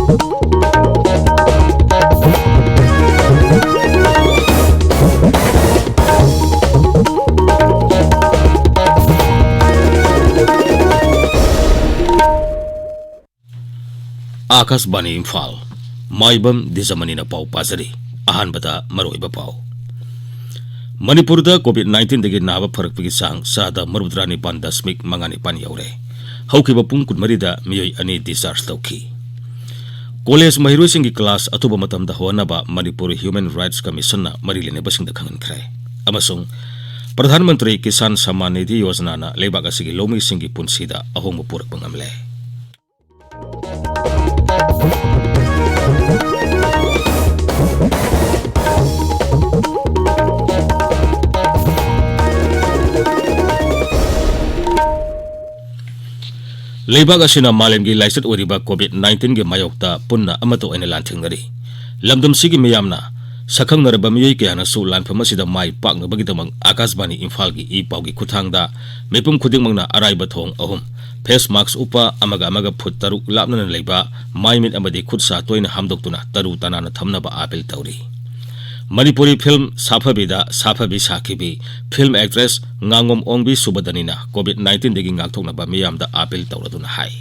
Akashbani Imphal, Maibam Dwijamani na pau pasari, ahanbada maroiba pau. Manipurda COVID-19 dagi naba pharakpagi sang sada marudrani pandasmik mangani pan yaure. Haukiba pung kunmarida miyoi ani discharge tauki. College mahiroi singi class atuba matamda honaba Manipuri Human Rights Commission na marilene basingda khangan khrai. Amasung Pradhan Mantri Kisan Samman Nidhi Yojana na leibak asigi lomi singi punsida ahongba purak pangamle. Leibak asina malemgi laisat oriba COVID-19 ge mayokta punna amato ene lanthingari. Lamdam sigi miyamna sakhang naraba miyoi kayana su lanpham asida mai pakna bagidamang Akashbani Imphal gi I paugi khuthangda mepum khudingmangna araiba thong ahum face mask upa amaga phut taruk lapnana leiba maimit amadi khutsa toina hamdoktuna taru tanana thamnaba apel tawri. Manipuri film Saphabida Saphabi Sakibi film actress Ngangom Ongbi Subadanina COVID-19 degi ngakthoknaba miyamda apel tawraduna hai.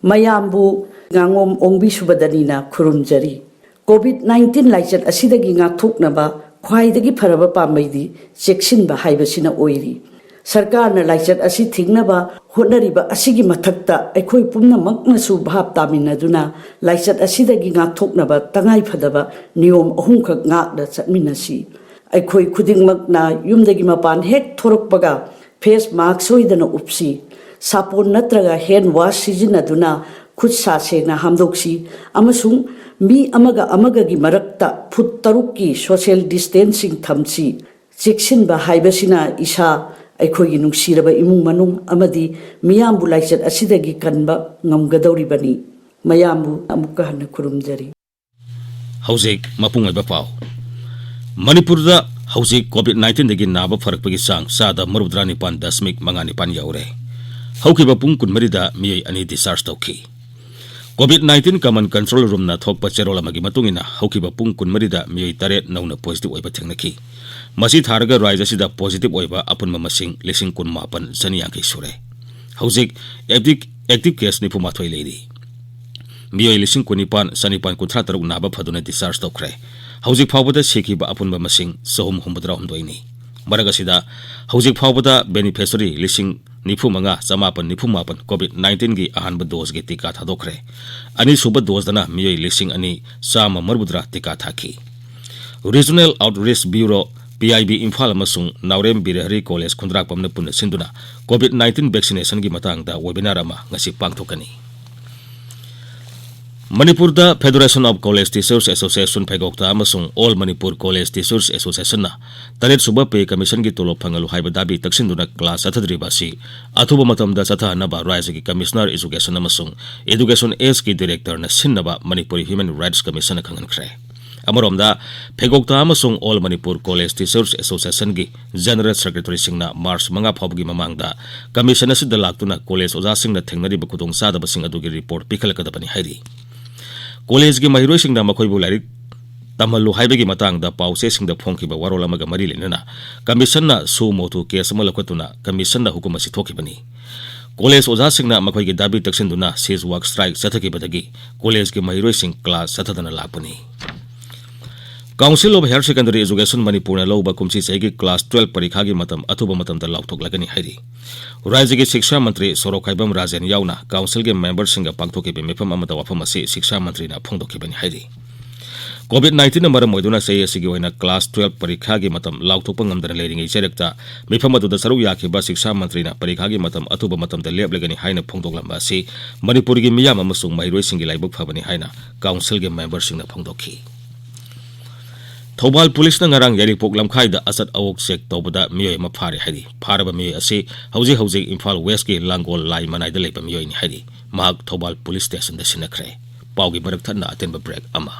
Mayambu Ngangom Ongbi Subadanina khurumjari. COVID-19 laichat asidagi ngakthoknaba khwaidagi pharaba pamaidi cheksinba haibasina oiri. Sarkar na laichat asi thingnaba hotnariba asigi mathakta ekhoi pumnamakna su bhab taminaduna laichat asidagi ngakthoknaba tangai phadaba niyom ahumkhak ngakda chatminasi ekhoi khudingmakna yumdagi mapan hek thorokpaga face mask soidana upsi sapon natraga hand wash sizinaduna khutsa sena hamdoksi amasung mi amaga gi marakta phut tarukki social distancing thamsi cheksinba haibasina isa Aikoi nungsiraba imung manung amadi miyambu laichat asidagi kanba ngamgadawribani mayambu amukka hanna kurumjari. Hausik mapungai bapau. Manipurda hausik COVID-19 dagi naba pharakpagi sang sada marudrani pan dasmik mangani pan yaure. Haukiba pung kunmarida miyoi ani discharge tauki. COVID-19 common control room na thokpa cherola magi matungina haukiba pung kunmarida miyoi taret nauna positive oiba thengnaki. Masi tharga raija sida positive oiba apunma masing lising kun mapan saniyangkai sure. Hausik active case ni puma thoi leiri. Miyoi lising kunipan sanipan kuthra taruk naba phaduna discharge tokre. Hausik phawbada sekiba apunma masing sahum humbadra humdoini. Maraga sida hausik phawbada beneficiary lising nifu manga samapan nifu mapan COVID-19 gi ahanba dose gi tika thadokre. Ani suba dose dana miyoi lising ani sama marbudra tika thaki. Regional Outreach Bureau PIB Imphal amasung Naurem Birahari College Khundrak pamna punna sinduna COVID-19 vaccination gi matangda webinar ama ngasi pangthokani. Manipurda Federation of College Teachers Association Phaigokta amasung All Manipur College Teachers Association na taret suba pay commission gi tolop phangalu haiba dabi taksinduna class athadriba si athuba matamda sathanaba raija gi commissioner education amasung education S ki director na sinnaba Manipuri Human Rights Commission khangan khre. Amoromda Phaigokta amasung All Manipur College Teachers Association gi General Secretary singna March manga phobgi mamangda commission asidda laktuna college oja singna thengnari ba khudong sadaba sing adugi report pikhalakadabani hairi. College gi mahiroi singna makhoi bu lairik tamalu haibagi matangda pause singda phongkiba warol amaga mari lenana commission na su motu case malakatuna commission na hukum asi thokibani. College oja singna makhoi gi dabi taksinduna siege work strike sathakibadagi college gi mahiroi sing class sathadana lakpani. Council of Higher Secondary Education Manipur na lauba kumsi segi class 12 parikha gi matam athuba matam da lauthok lagani hairi. Raija gi Shiksha Mantri Wahengbam Rajen yauna council ge member singa pangthoki be mefam amata wafam ase Shiksha Mantri na phongdoki bani hairi. COVID-19 na maram moiduna sei asigi oina class 12 parikha gi matam lauthok pangamdana leiringi cherekta mefam adu da saru yakhi ba Shiksha Mantri na parikha gi matam athuba matam da lep lagani haina phongdoklamba ase Manipur gi miyam amasung mairoi singi laibuk phabani haina council ge member singna phongdoki. Thobal police na ngarang yaripok lamkhai da asat awok check tobada miyoi ma phare hari pharaba miyoi ase hauji Imphal West ki Langol lai manai da leipa miyoi ni hari mahak Thobal police station da sinakre paugi barak thanna atenba break ama.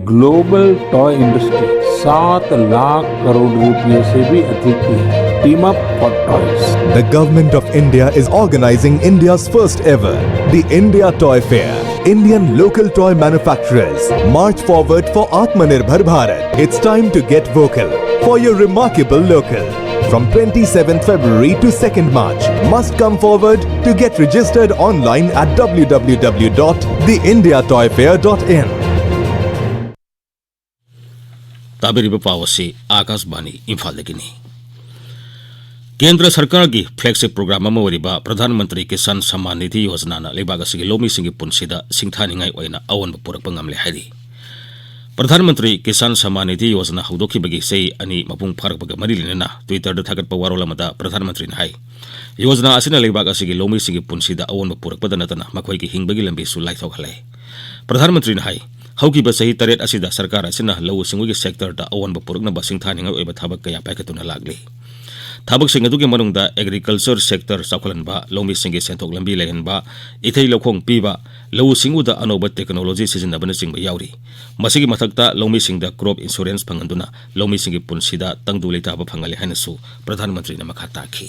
Global toy industry 7 lakh crore रुपए से भी अधिक की है. Team up for toys. The Government of India is organizing India's first ever, the India Toy Fair. Indian local toy manufacturers. March forward for Atmanirbhar Bharat. It's time to get vocal for your remarkable local. From 27th February to 2nd March, must come forward to get registered online at www.theindiatoyfair.in. ताबीरिबा पाव असी आकाशवाणी इम्फाल दगिनी केंद्र सरकार की flagship programme अमा ओरिबा प्रधानमंत्री किसान सम्मान निधि योजना ना लेबाग असिगी लोमी सिंगी पुनसिदा सिंथानिंगाई ओइना अवनब पुरकपा ngamle हाइरि प्रधानमंत्री किसान सम्मान निधि योजना हौदोखिबगी sei ani mapung pharakpaga mari lenana Twitter da thagatpa warol amada प्रधानमंत्री na hai योजना asina लेबाग असिगी लोमी सिंगी पुनसिदा अवनब पुरकपदा natana makhoi ki hingbagi lambi su laithokhalai प्रधानमंत्री na hai हौकी सही तरेट असिदा सरकार असिना लौ सिंगुगी सेक्टर दा अवनब पुरकनबा सिंथानिंगाई ओइबा थाबक कया पाइखतुना लागली थाबक सिंग अदुगी मनुंगदा एग्रीकल्चर सेक्टर चाखलनबा लौमी सिंगी सेंथोक लंबी लेहनबा इथै लौखोंग पीबा लौ सिंगुदा अनोबा टेक्नोलॉजी सिजिनबना सिंग याउरी मसिगी मथक्ता लौमी सिंगदा क्रॉप इंश्योरेंस फंगंदुना लौमी सिंगी पुनसिदा तंगदु लेताबा फंगले हानसु प्रधानमंत्री ने मखा ताखी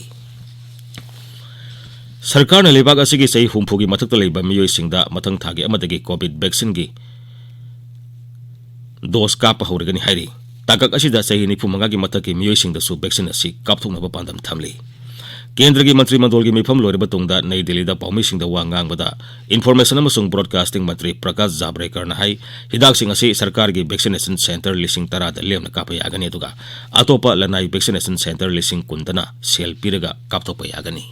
सरकार ने लेबाग असिगी सही हुमफुगी मथक्ता लेबा मियोय सिंगदा मथंग थागे अमदगी कोविड वैक्सीन गी दोस काप हौरगनी हाइरी ताकक असिदा सही निफु मंगागी मथकी मियोय सिंगदसु वैक्सीन असि कापथोंगनबा पांदम थामली केंद्र की मंत्रिमंडल की मिफम लोरबा तुंगदा नई दिल्ली दा पाउमी सिंगदा वांगांगबदा इन्फॉर्मेशन अमसुंग ब्रॉडकास्टिंग मंत्री प्रकाश जावड़ेकर ना हाई हिदाक सिंग असि सरकार की वैक्सीनेशन सेंटर लिसिंग तरा दा लेमना कापा यागनी दुगा अतोपा लनाई वैक्सीनेशन सेंटर लिसिंग कुंदना सेल पीरगा कापथोपा यागनी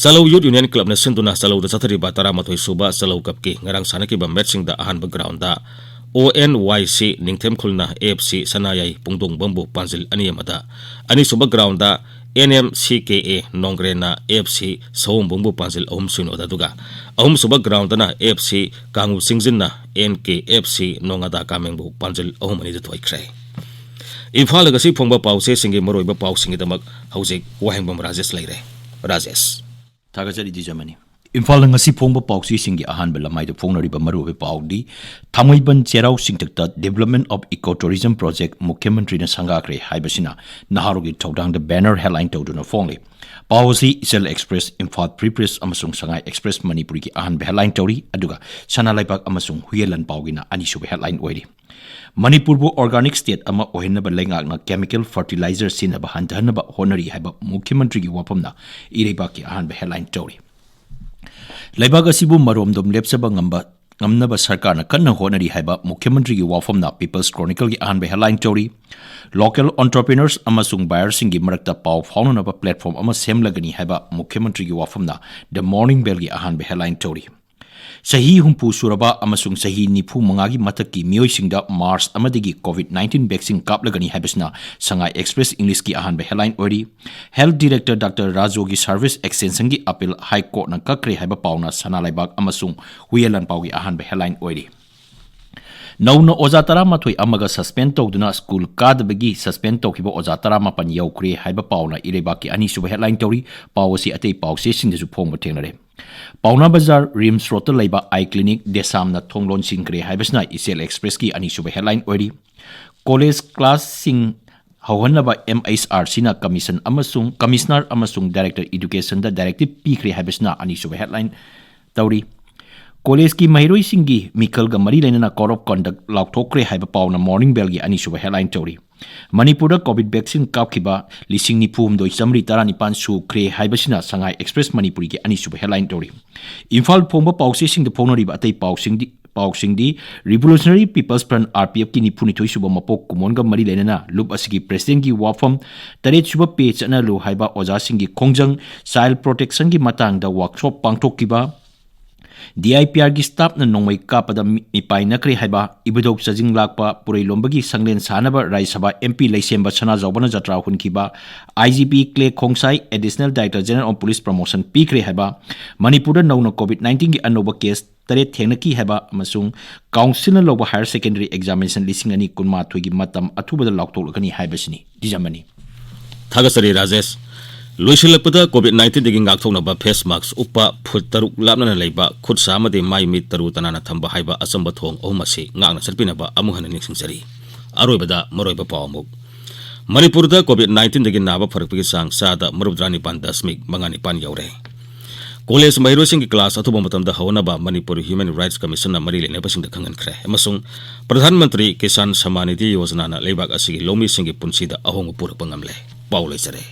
सलौ यूथ यूनियन क्लब ने सिंदुना सलौ दा चथरिबा तरामथोय सुबा सलौ कप की ngarang sanaki मैच सिंग दा अहानबा ग्राउंड दा ONYC निंगथेम खुलना AFC सनायाई पुंगदोंग बंबु पांजिल अनियमदा अनिसुबा ग्राउंड दा NMCKA नोंग्रेना AFC सवम बंबु पांजिल अहम सुनोदा दुगा अहम सुबा ग्राउंड ना AFC कांगु सिंगजिनना NKFC नोंगादा कामेंगबु पांजिल अहम अनिद थोइख्रे इम्फाल गसी फोंबा पाउसे सिंगे मरोइबा पाउ सिंगे दमक हौजिक वाहेंगबम Rajesh लैरे Rajesh थागजरी दिजमनी Imphal ngasi phongba pausi singi ahanba lamai da phongnariba marube paudi thamaiban cherau singtakta development of ecotourism project mukhyamantri na sangakre haibasina naharogi thodang da banner headline tawduna phongli pausi isel express imphal prepress amasung sangai express manipuri ki ahanba headline tawri aduga sanalaipak amasung huyelan paugina anisube headline oiri Manipur bu organic state ama ohenaba lengak na chemical fertilizer sinaba handanaba honari haiba mukhyamantri ki wapamna ireiba ki ahanba headline tawri Laibaga Sibu Maromdom Lepsaba Ngamnaba Sarkar Kanna Honari Haiba, Mukhyamantri Wafamna People's Chronicle Ahanbe Headline Tori, Local Entrepreneurs Amasung Buyers Singi Marakta Pau Faunaba Platform Ama Semlagani Haiba, Mukhyamantri Wafamna, The Morning Bell Ahanbe Headline Tori. Sahi humpu suraba amasung sahi nipu mangagi mataki miyoy singda Mars amadigi COVID-19 vaccine kaplagani habisna Sangai Express English ki ahan be headline ori Health Director Dr. Rajogi Service Extension ki appeal High Court na kakre haiba pauna sanalaibak amasung huyelan paugi ahan be headline ori Nauna Ozatara Matui Amaga suspend tawduna school kadbagi suspend tawkiba Ozatara mapan yaukre haiba pauna irebaki ani suba headline tori pawasi atei pawse singdesu phongba thengnare Pauna Bazar Rims Road Laiba Eye Clinic Desam na Thonglon Singkre Haibasna Isel Express ki ani suba headline ori College Class Sing Hauhanaba MHR Sina Commission Amasung Commissioner Amasung Director Education da Directive Pikre Haibasna ani suba headline Tauri College ki Mahiroi Singi Mikal ga Mari Lenana Code of Conduct Lauktokre Haiba Pauna Morning Bell gi ani suba headline Tauri Manipur COVID vaccine kapkiba lising ni phum doi samri tarani pan su kre haibasina Sangai Express Manipuri ki ani suba headline tori Imphal phomba pause sing de phonori ba atei pausing di Revolutionary People's Front RPF ki ni phuni thoi suba mapok kumonga mari lenana lup asigi president ki wafam taret suba page ana lu haiba oja singi khongjang child protection ki matang da workshop pangthok kiba DIPR gi staff na nongmai kapada mipai nakre haiba ibudok sajing lakpa purai lombagi sanglen sanaba Rai Sabha MP Laisemba Sana Jawbana Jatra hunkiba IGP Clay Khongsai Additional Director General of Police Promotion Pikre haiba Manipur nauna COVID-19 gi anoba case tare thenaki haiba amasung council loba higher secondary examination lising ani kunma thoigi matam athubada laktolakani haibasini dijamani Thagasari Rajesh Luisilapda COVID-19 digi ngakthonaba face mask upa phut taruk lapna leiba khut samade mai mit taru tanana thamba haiba asamba thong ohmasi ngakna sarpinaba amuhana ningsingchari aroibada maroiba pawmuk Manipurda COVID-19 digi naba pharakpagi sang sada marubdrani pan dasmik mangani pan yaure College Mahirosing class at Matam the Honaba, Manipuri Human Rights Commission, Marili Nepasing the Kangan Kre, Emasung, Pradhan Mantri, Kisan Samaniti was Nana, Lebak Asigi, Lomi Singi Punsida, Ahong Purapangamle, Paul Isere.